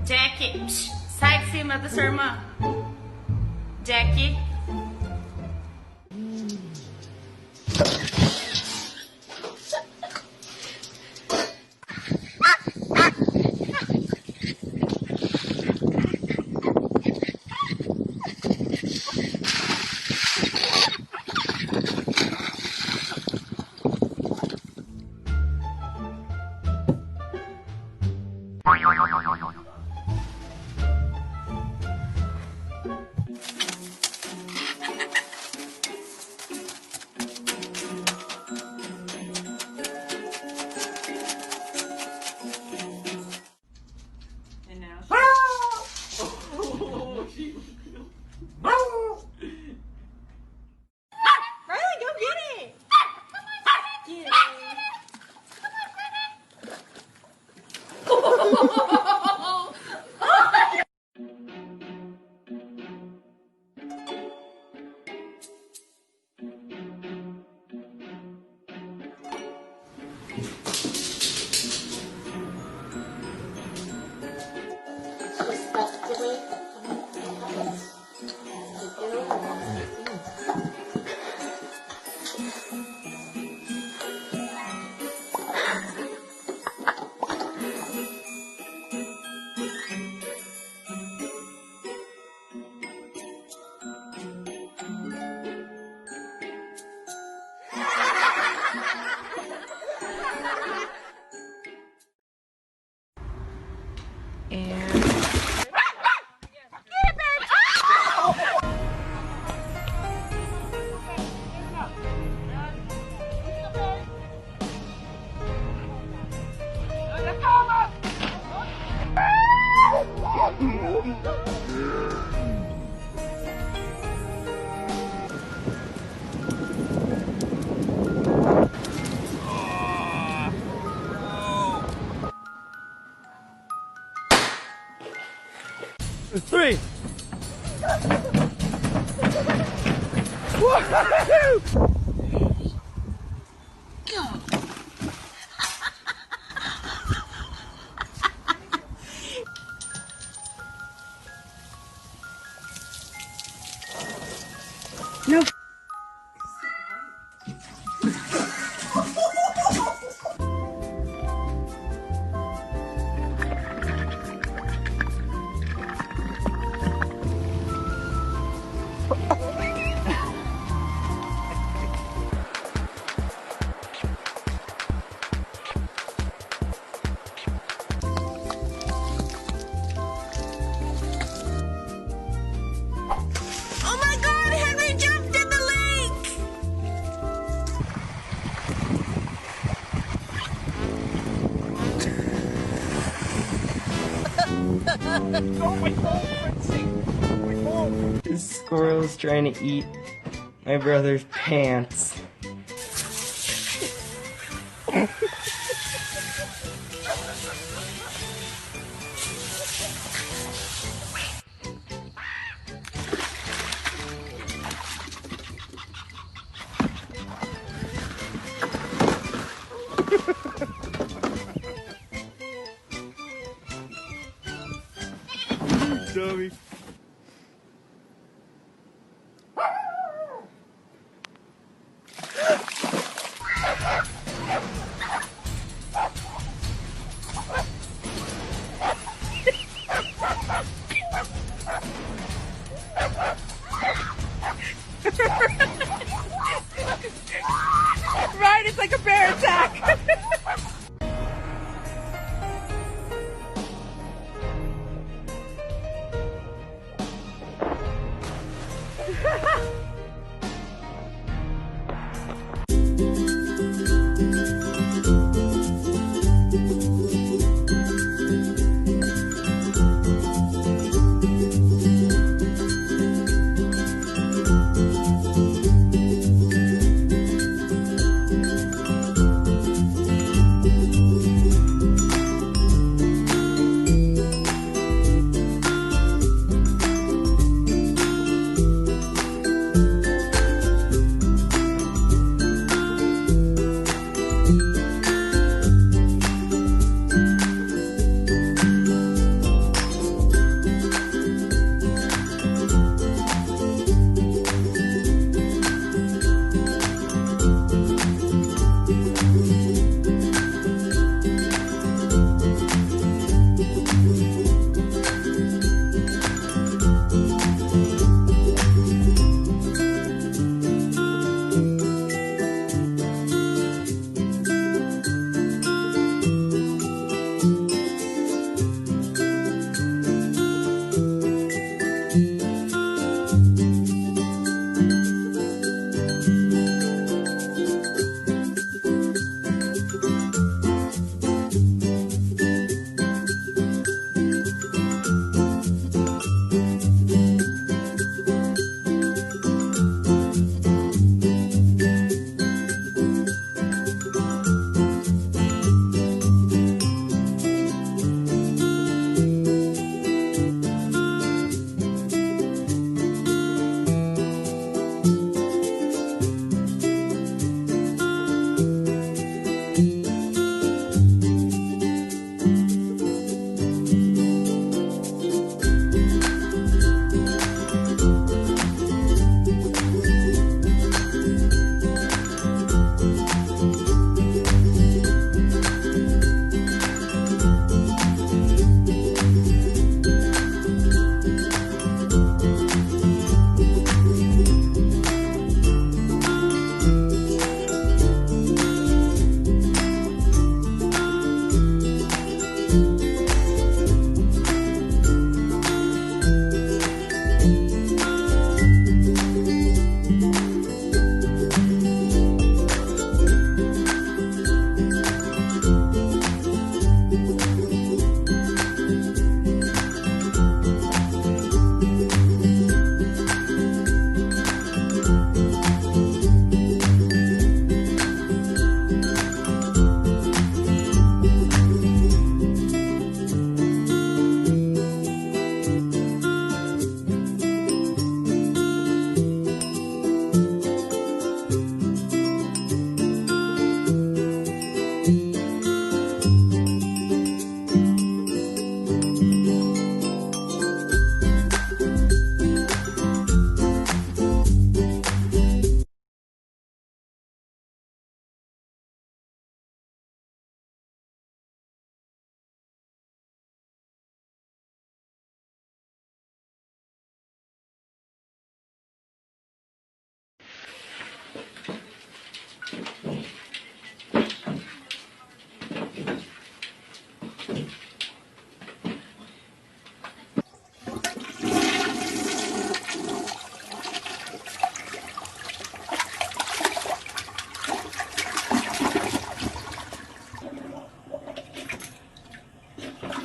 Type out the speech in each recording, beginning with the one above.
Jackie, psh, sai de cima da sua irmã. Jackie. Three. Woo-hoo-hoo! No. This squirrel's trying to eat my brother's pants. Dummy. Right, it's like a bear attack.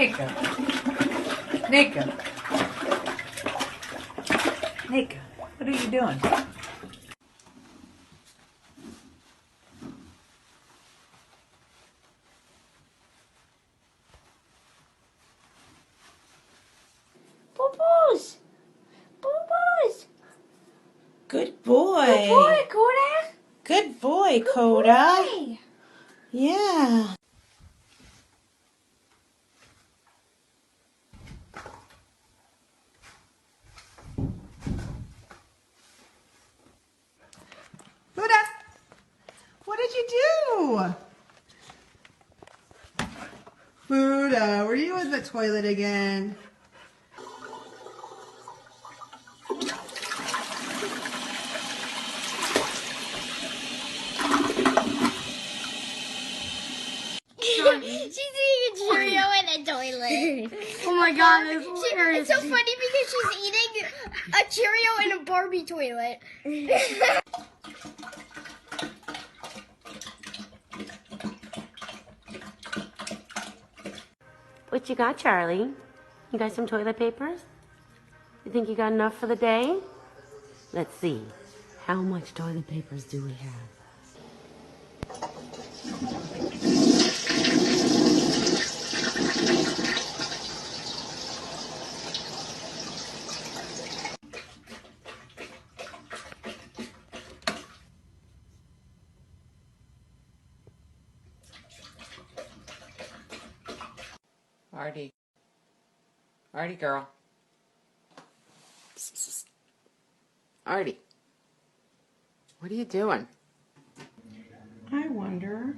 Nika. Nika. Nika, what are you doing? Boo-boos. Boo-boos. Good boy. Good boy, Coda. Good boy, Good Coda. boy. Yeah. Buddha, what did you do? Buddha, were you in the toilet again? She's eating a Cheerio in a toilet. Oh my god, it's hilarious. It's so funny because she's eating a Cheerio in a Barbie toilet. What you got, Charlie? You got some toilet papers? You think you got enough for the day? Let's see. How much toilet papers do we have? Artie. Artie, girl. Artie. What are you doing? I wonder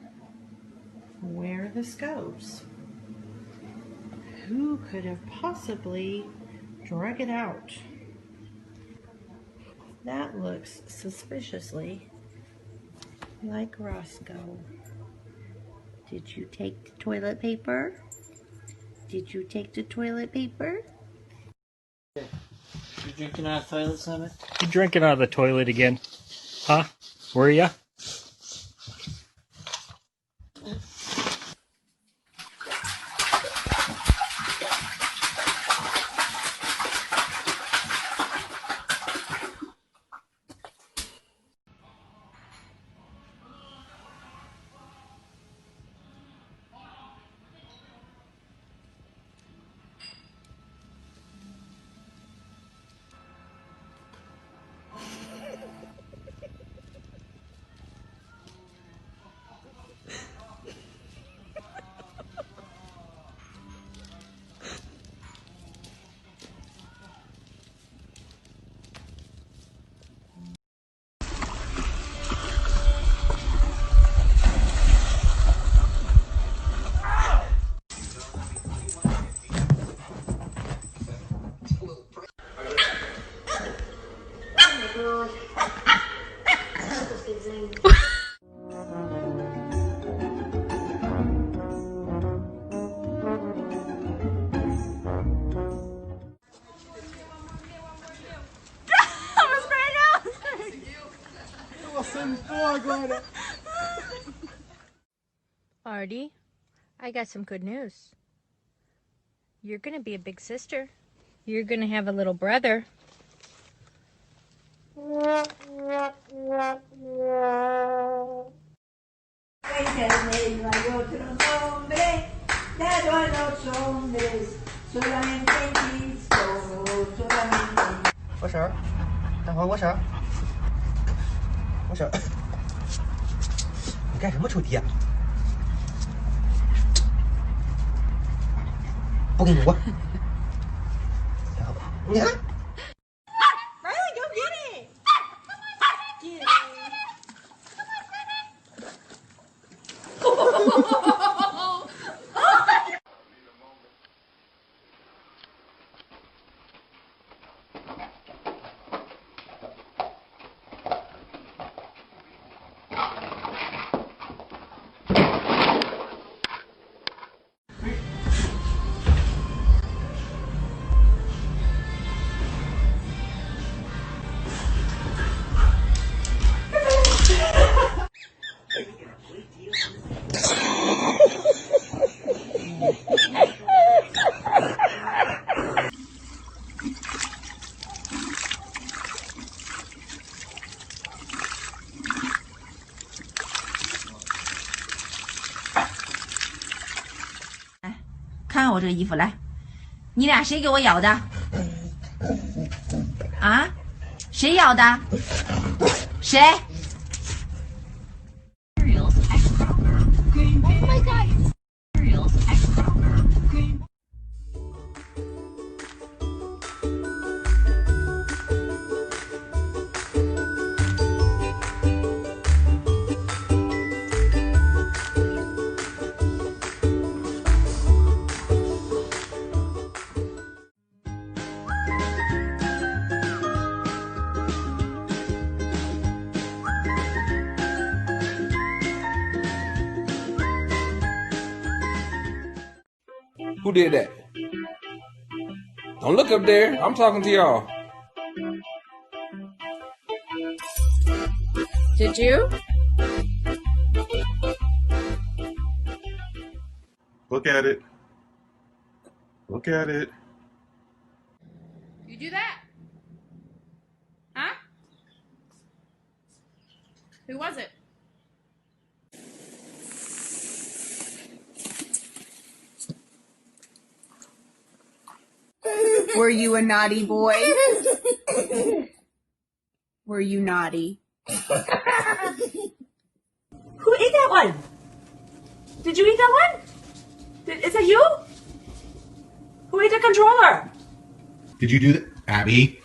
where this goes. Who could have possibly drug it out? That looks suspiciously like Roscoe. Did you take the toilet paper? Did you take the toilet paper? You drinking out of the toilet, Summit? You drinking out of the toilet again? Huh? Were ya? Artie, I got some good news. You're gonna be a big sister. You're gonna have a little brother.握手，大黄握手，握手。你干什么，臭爹？不给你握。你看。Riley, go get it! Get it. 看看我这个衣服，来，你俩谁给我咬的？啊？谁咬的？谁？ Oh my god. Who did that? Don't look up there. I'm talking to y'all. Did you? Look at it. Look at it. You do that? Huh? Who was it? Were you a naughty boy? Were you naughty? Who ate that one? Did you eat that one? Is that you? Who ate the controller? Did you do that? Abby?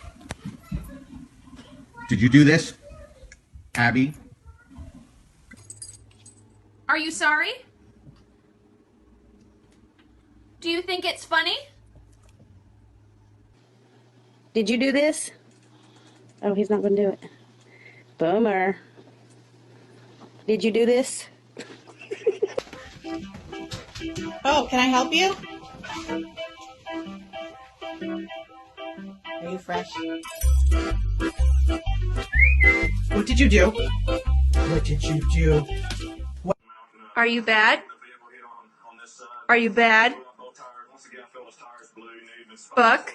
Did you do this? Abby? Are you sorry? Do you think it's funny? Did you do this? Oh, he's not going to do it. Bummer. Did you do this? Oh, can I help you? Are you fresh? What did you do? What did you do? Are you bad? Are you bad? Buck,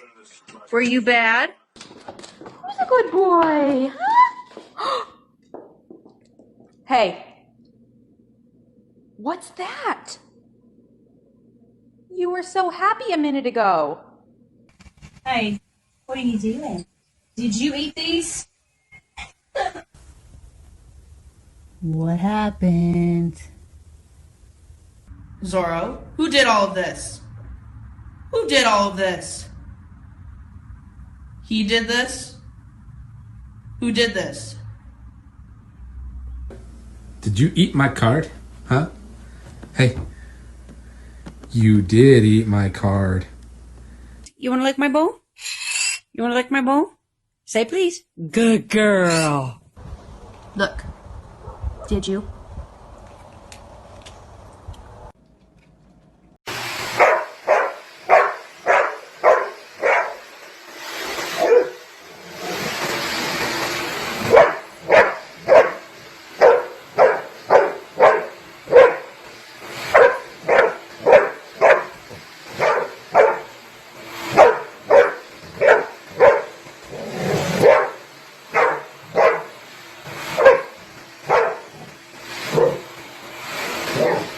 were you bad? Who's a good boy? Huh? Hey. What's that? You were so happy a minute ago. Hey, what are you doing? Did you eat these? What happened? Zorro, who did all of this? Who did all of this? He did this? Who did this? Did you eat my card? Huh? Hey. You did eat my card. You want to lick my bowl? You want to lick my bowl? Say please. Good girl. Look. Did you? Yeah.